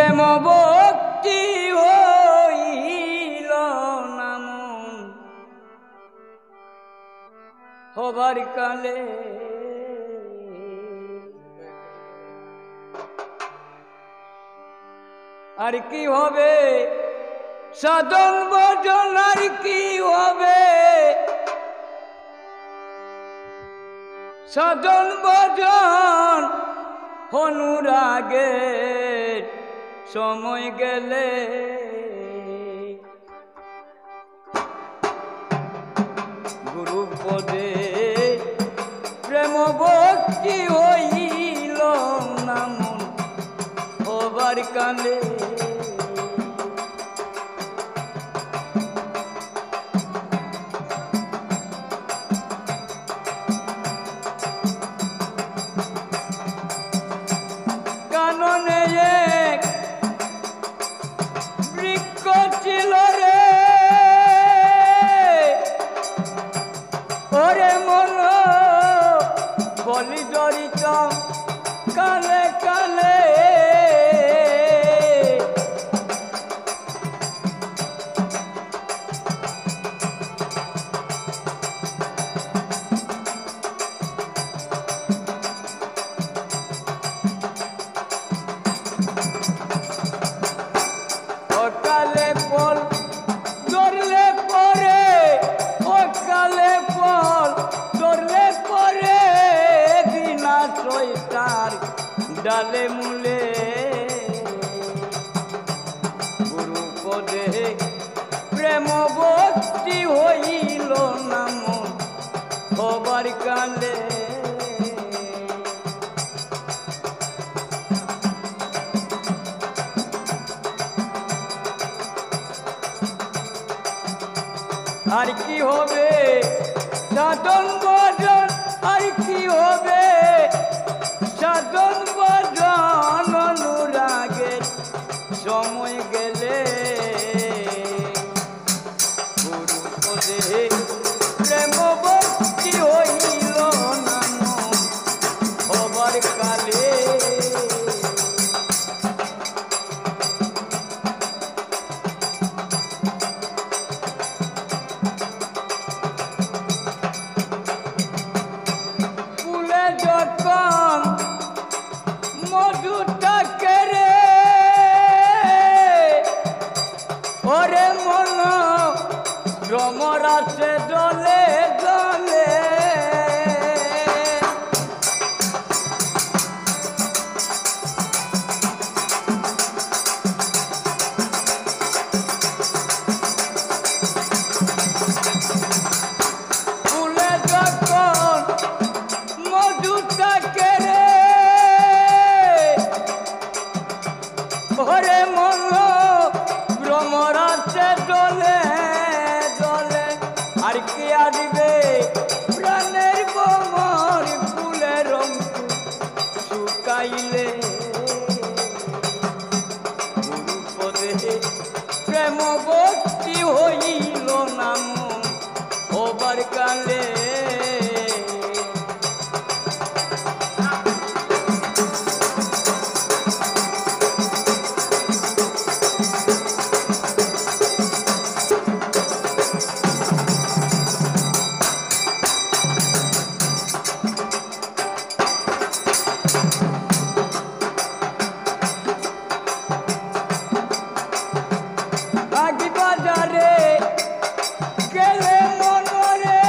প্রেম ভক্তি হইল না মন হবার কালে আর কি হবে সাধন ভজন আর কি হবে সাধন ভজন অনুরাগের সময় গেলে গুরু পদে প্রেম ভক্তি হইল না মন হবার কালে কাননে এক বৃক্ষ ছিল রে ওরে মন বলি জড়িত কালে কালে অকালে ফল ধরলে পরে অকালে ফল ধরলে পরে বিনা শয়তার ডালে মূলে গুরু পদে প্রেম ভক্তি হইল না মন হবার কালে আর কি হবে সাধন ভজন আর কি হবে সাধন ভজন অনুরাগের সময় গেলে গুরু পদে প্রেম ভক্তি হইল না মন হবার কালে যখন মধুটাকে রে ওরে মন ভ্রমরাসে জলে জলে ফুলে যখন মধুটাকে রে ওরে মন ভ্রমরাসে জলে জলে আর কি আসবে প্রাণের কোমর ফুলের অঙ্কুর শুকাইলে গুরু পদে প্রেম ভক্তি হইল না মন হবার কালে বাজারে গেলে মনরে